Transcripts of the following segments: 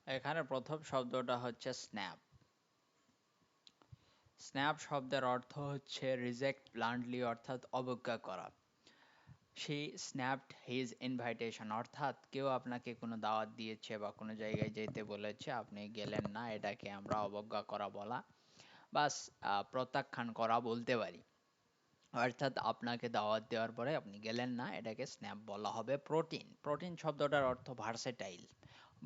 এখানে প্রথম শব্দটা হচ্ছে স্ন্যাপ। স্ন্যাপ শব্দের অর্থ হচ্ছে রিজেক্ট ব্লান্টলি, অর্থাৎ অবজ্ঞা করা। শি স্ন্যাপড হিজ ইনভাইটেশন, অর্থাৎ কেউ আপনাকে কোনো দাওয়াত দিয়েছে বা কোনো জায়গায় যেতে বলেছে, আপনি গেলেন না, এটাকে আমরা অবজ্ঞা করা বলা বা প্রত্যাখ্যান করা বলতে পারি। অর্থাৎ আপনাকে দাওয়াত দেওয়ার পরে আপনি গেলেন না, এটাকে স্ন্যাপ বলা হবে। প্রোটিন, প্রোটিন শব্দটার অর্থ ভার্সেটাইল,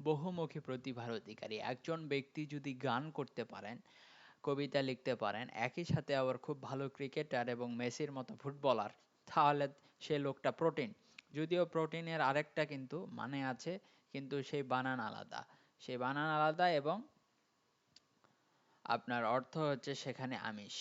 বহুমুখী প্রতিভার অধিকারী। একজন ব্যক্তি যদি গান করতে পারেন, কবিতা লিখতে পারেন, একই সাথে আবার খুব ভালো ক্রিকেটার এবং মেসির মতো ফুটবলার, তাহলে সে লোকটা প্রোটিন। যদিও প্রোটিনের আরেকটা কিন্তু মানে আছে, কিন্তু সেই বানান আলাদা। সেই বানান আলাদা এবং আপনার অর্থ হচ্ছে সেখানে আমিষ।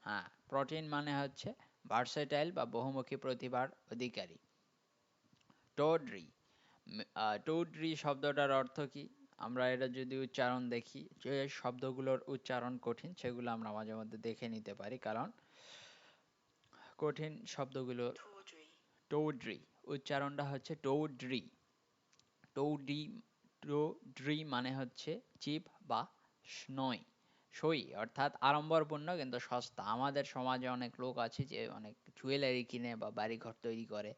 হ্যাঁ, প্রোটিন মানে হচ্ছে ভার্সেটাইল বা বহুমুখী প্রতিভার অধিকারী। টোডরি, টোডরি শব্দটার অর্থ কি? আমরা এটা যদি উচ্চারণ দেখি, যে শব্দগুলোর উচ্চারণ কঠিন সেগুলো আমরা মাঝে মধ্যে দেখে নিতে পারি, কারণ কঠিন শব্দগুলো। টোডরি উচ্চারণটা হচ্ছে টোডরি। টৌডি টোড্রি মানে হচ্ছে চিপ বা স্নই, সই, অর্থাৎ আড়ম্বরপূর্ণ কিন্তু সস্তা। আমাদের সমাজে অনেক লোক আছে যে অনেক জুয়েলারি কিনে বা বাড়িঘর তৈরি করে,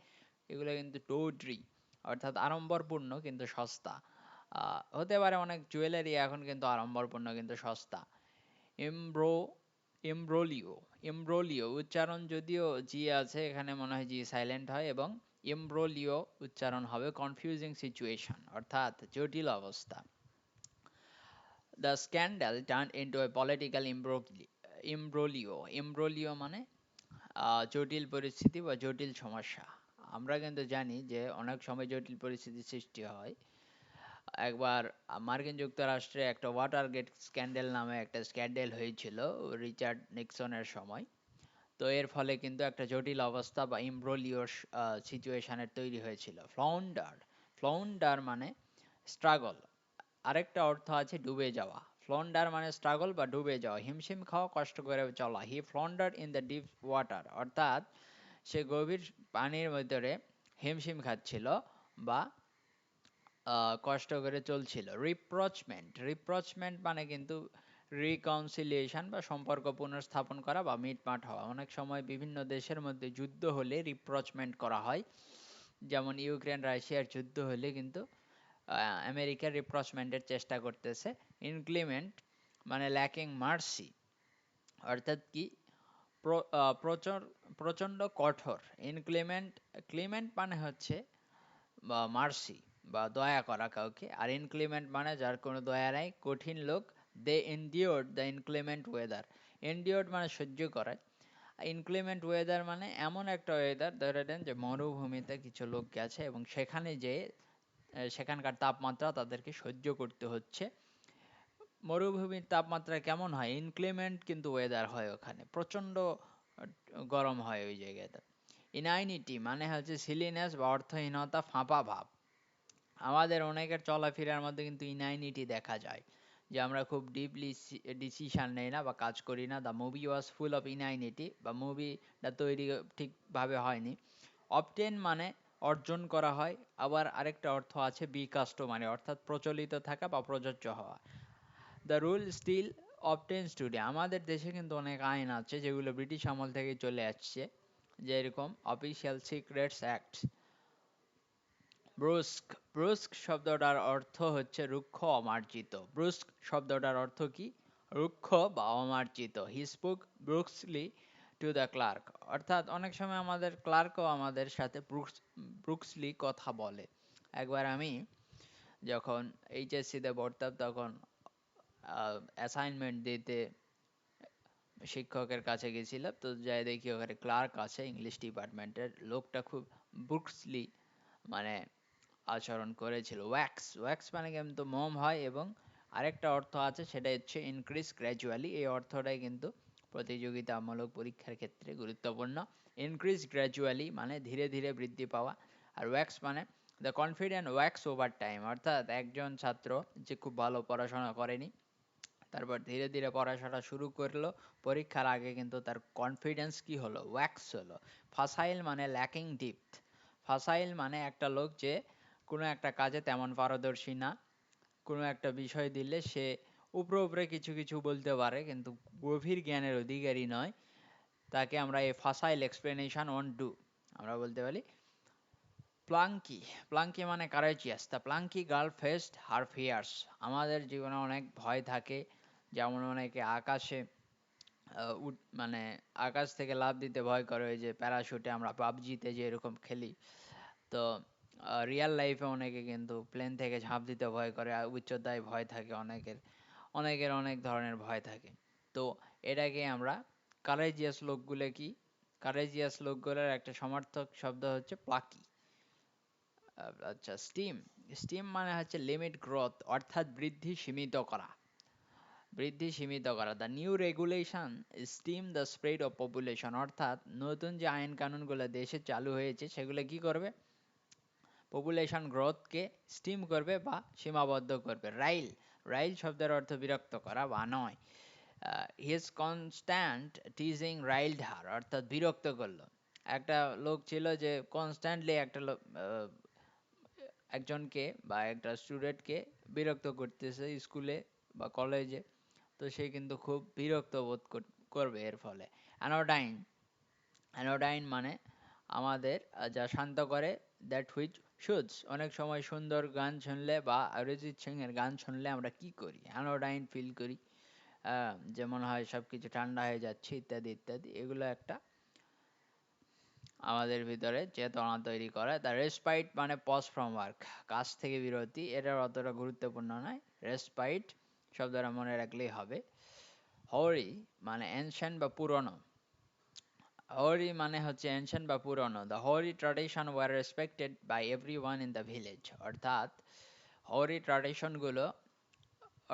এগুলো কিন্তু টৌড্রি, অর্থাৎ আড়ম্বরপূর্ণ কিন্তু সস্তা। হতে পারে অনেক জুয়েলারি এখন কিন্তু আড়ম্বরপূর্ণ কিন্তু সস্তা। এমব্রো এমব্রোলিও, এমব্রোলিও উচ্চারণ যদিও জি আছে, এখানে মনে হয় জি সাইলেন্ট হয়, এবং এমব্রোলিও উচ্চারণ হবে কনফিউজিং সিচুয়েশন, অর্থাৎ জটিল অবস্থা। The scandal turn into a political imbroglio, imbroglio মানে জটিল পরিস্থিতি বা জটিল সমস্যা। আমরা কিন্তু জানি যে অনেক সময় জটিল পরিস্থিতির সৃষ্টি হয়। একবার মার্কিন যুক্তরাষ্ট্রে একটা ওয়াটার গেট স্ক্যান্ডেল নামে একটা স্ক্যান্ডেল হয়েছিল রিচার্ড নিক্সনের সময়। তো এর ফলে কিন্তু একটা জটিল অবস্থা বা ইমব্রোলিওর সিচুয়েশনের তৈরি হয়েছিল। ফ্লাউন্ডার, ফ্লাউন্ডার মানে স্ট্রাগল, আরেকটা অর্থ আছে ডুবে যাওয়া। ফ্লন্ডার মানে স্ট্রাগল বা ডুবে যাওয়া, হিমশিম খাওয়া, কষ্ট করে চলা। হি ফ্লন্ডার ইন দ্য ডিপ ওয়াটার, অর্থাৎ সে গভীর পানির ভিতরে হিমশিম খাচ্ছিল বা কষ্ট করে চলছিল। রিপ্রচমেন্ট, রিপ্রচমেন্ট মানে কিন্তু রিকনসিলিয়েশন বা সম্পর্ক পুনর্স্থাপন করা বা মিটমাট হওয়া। অনেক সময় বিভিন্ন দেশের মধ্যে যুদ্ধ হলে রিপ্রচমেন্ট করা হয়, যেমন ইউক্রেন রাশিয়ার যুদ্ধ হলে কিন্তু আমেরিকা রিপ্রচমেন্টের চেষ্টা করতেছে। ইনক্লিমেন্ট মানে ল্যাকিং মার্সি, অর্থাৎ কি প্রচণ্ড কঠোর। ইনক্লিমেন্ট, ক্লিমেন্ট মানে হচ্ছে বা মার্সি বা দয়া করা কাউকে, আর ইনক্লিমেন্ট মানে যার কোনো দয়া নাই, কঠিন লোক। দে এনডিওর্ড দ্য ইনক্লিমেন্ট ওয়েদার, এনডিওর্ড মানে সহ্য করা, ইনক্লিমেন্ট ওয়েদার মানে এমন একটা ওয়েদার, ধরে নেন যে মরুভূমিতে কিছু লোক গেছে এবং সেখানে যে সেখানকার তাপমাত্রা তাদেরকে সহ্য করতে হচ্ছে। মরুভূমির তাপমাত্রা কেমন হয়? ইনক্লিমেন্ট কিন্তু ওয়েদার হয়, ওখানে প্রচণ্ড গরম হয় ওই জায়গাতে। ইনাইনিটি মানে হচ্ছে সিলিনেস বা অর্থহীনতা, ফাঁপা ভাব। আমাদের অনেকের চলাফেরার মধ্যে কিন্তু ইনাইনিটি দেখা যায়, যে আমরা খুব ডিপলি ডিসিশন নেই না বা কাজ করি না। The movie was full of inanity, বা মুভিটা তৈরি ঠিকভাবে হয়নি। অবটেন মানে অর্জন করা হয়, আবার আরেকটা অর্থ আছে বি কাস্টমারি, অর্থাৎ প্রচলিত থাকা বা প্রযোজ্য হওয়া। দ্য রুল স্টিল অবটেন্স টুডে, আমাদের দেশে কিন্তু অনেক আইন আছে যেগুলো ব্রিটিশ আমল থেকে চলে আসছে, যেরকম অফিসিয়াল সিক্রেটস অ্যাক্ট। ব্রুস্ক, ব্রুস্ক শব্দটার অর্থ হচ্ছে রুক্ষ, অমার্জিত। ব্রুস্ক শব্দটার অর্থ কি? রুক্ষ বা অমার্জিত। He spoke brusquely to the clerk, অর্থাৎ অনেক সময় আমাদের ক্লার্কও আমাদের সাথে ব্রুক্সলি কথা বলে। একবার আমি যখন এইচএসসিতে পড়তাম, তখন অ্যাসাইনমেন্ট দিতে শিক্ষকের কাছে গেছিলাম, তো যাই দেখি ওখানে ক্লার্ক আছে ইংলিশ ডিপার্টমেন্টের, লোকটা খুব ব্রুক্সলি মানে আচরণ করেছিল। ওয়্যাক্স, ওয়্যাক্স মানে কিন্তু মোম হয়, এবং আরেকটা অর্থ আছে সেটা হচ্ছে ইনক্রিজ গ্র্যাজুয়ালি, এই অর্থটাই কিন্তু প্রতিযোগিতামূলক পরীক্ষার ক্ষেত্রে গুরুত্বপূর্ণ। ইনক্রিজ গ্র্যাজুয়ালি মানে ধীরে ধীরে বৃদ্ধি পাওয়া, আর ওয়্যাক্স মানে the confident wax over time, অর্থাৎ একজন ছাত্র যে খুব ভালো পড়াশোনা করেনি তারপর ধীরে ধীরে পড়াশোনা শুরু করলো। পরীক্ষার আগে কিন্তু তার কনফিডেন্স কি হলো, ওয়্যাক্স হলো। ফাসাইল মানে ল্যাকিং ডিপথ। ফাসাইল মানে একটা লোক যে কোনো একটা কাজে তেমন পারদর্শী না, কোনো একটা বিষয় দিলে সে উপরে উপরে কিছু কিছু বলতে পারে কিন্তু গভীর জ্ঞানের অধিকারী নয়, তাকে আমরা a facile explanation won't do আমরা বলতে পারি। প্লাঙ্কি, প্লাঙ্কি মানে courageous. The plucky girl faced her fears. আমাদের জীবনে অনেক ভয় থাকে, যেমন অনেকে আকাশে মানে আকাশ থেকে লাফ দিতে ভয় করে, ওই যে প্যারাশুটে আমরা পাবজিতে যে এরকম খেলি। তো রিয়েল লাইফে অনেকে কিন্তু প্লেন থেকে ঝাঁপ দিতে ভয় করে, উচ্চতায় ভয় থাকে অনেকের, অনেকের অনেক ধরনের ভয় থাকে। তো এটাকে আমরা কারেজিয়াস লোকগুলো কি, কারেজিয়াস লোকগুলোর একটা সমার্থক শব্দ হচ্ছে প্লাকি। আচ্ছা, স্টিম, স্টিম মানে হচ্ছে লিমিট গ্রোথ, অর্থাৎ বৃদ্ধি সীমিত করা, বৃদ্ধি সীমিত করা। The new regulation steam the spread of population, অর্থাৎ নতুন যে আইন কানুনগুলো দেশে চালু হয়েছে সেগুলো কি করবে, পপুলেশন গ্রোথকে স্টিম করবে বা সীমাবদ্ধ করবে। রাইল, রাইল শব্দের অর্থ বিরক্ত করা বা নয়। হিজ কনস্ট্যান্ট টিজিং রাইলড হার, অর্থাৎ বিরক্ত করলো। একটা লোক ছিল যে কনস্ট্যান্টলি একটা একজনকে বা একটা স্টুডেন্টকে বিরক্ত করতেছে স্কুলে বা কলেজে, তো সে কিন্তু খুব বিরক্ত বোধ করবে এর ফলে। অ্যানোডাইন, অ্যানোডাইন মানে আমাদের যা শান্ত করে, দ্যাট হুইচ শুডস। অনেক সময় সুন্দর গান শুনলে বা অরিজিৎ সিং এর গান শুনলে আমরা কি করি, অ্যানোডাইন ফিল করি। যেমন হয় সব কিছু ঠান্ডা হয়ে যাচ্ছে ইত্যাদি ইত্যাদি, এগুলো একটা আমাদের ভিতরে চেতনা তৈরি করে। দ্য রেসপাইট মানে পজ ফ্রম ওয়ার্ক, কাজ থেকে বিরতি, এটা অতটা গুরুত্বপূর্ণ নয়, রেসপাইট শব্দটা মনে রাখলেই হবে। হরি মানে এনশিয়েন্ট বা পুরনো, হরি মানে হচ্ছে এনশিয়েন্ট বা পুরনো। The hoary tradition were respected by everyone in the village, অর্থাৎ হরি ট্র্যাডিশনগুলো,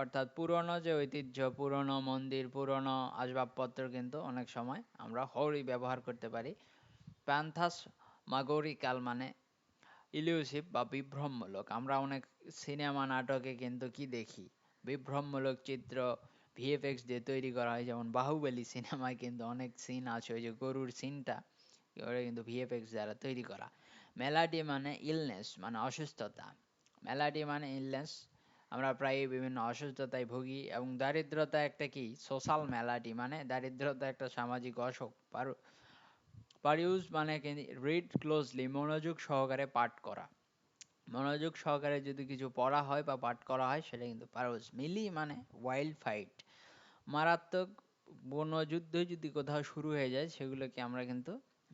অর্থাৎ পুরনো যে ঐতিহ্য, পুরনো মন্দির, পুরনো আসবাবপত্র কিন্তু অনেক সময় আমরা হরি ব্যবহার করতে পারি। প্যান্থাস মাগোরিকাল মানে ইলিউসিভ বা বিভ্রমমূলক। আমরা অনেক সিনেমা নাটকে কিন্তু কি দেখি, বিভ্রমমূলক চিত্র ভিএফএক্স দিয়ে তৈরি করা হয়। যেমন বাহুবলী সিনেমায় কিন্তু অনেক সিন আছে, ওই যে গরুর সিনটা, ওটা কিন্তু ভিএফএক্স দ্বারা তৈরি করা। মেলাডি মানে ইলনেস মানে অসুস্থতা, মেলাডি মানে ইলনেস, আমরা প্রায় বিভিন্ন অসুস্থতায় ভুগি। এবং দারিদ্রতা একটা কি, সোশ্যাল মেলাডি মানে দারিদ্রতা একটা সামাজিক অসুখ। পারিউস মানে রিড ক্লোজলি, মনোযোগ সহকারে পাঠ করা, মনোযোগ সহকারে যদি কিছু পড়া হয় বা পাঠ করা হয় সেটা কিন্তু পারোস। মিলি মানে ওয়াইল্ড ফাইট, মারাত্মক বনযুদ্ধ যদি কোথাও শুরু হয়ে যায় সেগুলোকে আমরা কিন্তু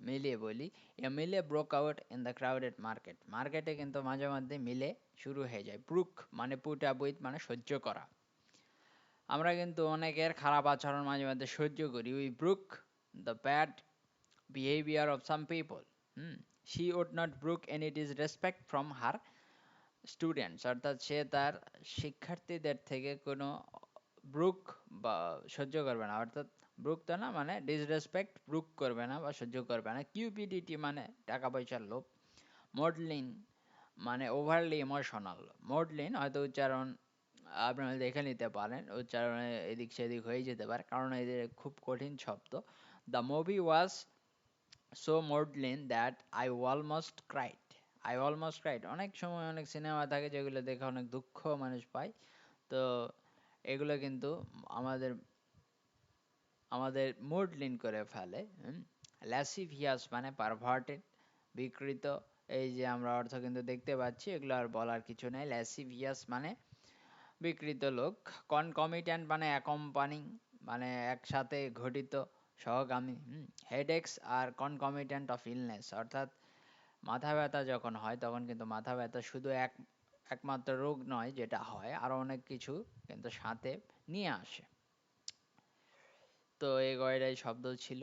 মিলিয়ে বলি। এ মিলে broke out in the crowded market, মার্কেটে কিন্তু মাঝে মধ্যে মিলে শুরু হয়ে যায়। ব্রুক মানে পুট আপ উইথ মানে সহ্য করা, আমরা কিন্তু অনেকের খারাপ আচরণ মাঝে মধ্যে সহ্য করি। We brook the bad behaviour of some people. She would not brook any disrespect from her students, অর্থাৎ সে তার শিক্ষার্থীদের থেকে কোনো ব্রুক বা সহ্য করবে না, অর্থাৎ ব্রুক তো না মানে ডিসরেসপেক্ট, ব্রুক করবে না বা সহ্য করবে না। কিউপিডিটি মানে টাকা পয়সার লোভ। মডলিন মানে ওভারলি ইমোশনাল, মডলিন হয়তো উচ্চারণ আপনারা দেখে নিতে পারেন, উচ্চারণে এদিক সেদিক হয়ে যেতে পারে কারণ এদের খুব কঠিন শব্দ। The movie was so maudlin that I almost cried, I almost cried, অনেক সময় অনেক সিনেমা থাকে যেগুলো দেখে অনেক দুঃখ মানুষ পায়। তো এগুলো কিন্তু আমাদের আমাদের মুড লিন করে ফেলে। ল্যাসিভিয়াস মানে পারভার্টেড, বিকৃত, এই যে আমরা অর্থ কিন্তু দেখতে পাচ্ছি, এগুলো আর বলার কিছু নেই। ল্যাসিভিয়াস মানে বিকৃত লোক। কনকমিট্যান্ট মানে অ্যাকম্পানিং মানে একসাথে ঘটিত, সহগামী। হেডেক্স আর কনকমিট্যান্ট অফ ইলনেস, অর্থাৎ মাথা ব্যথা যখন হয় তখন কিন্তু মাথা ব্যথা শুধু একমাত্র রোগ নয় যেটা হয়, আরো অনেক কিছু কিন্তু সাথে নিয়ে আসে। তো এই কয়টাই শব্দ ছিল।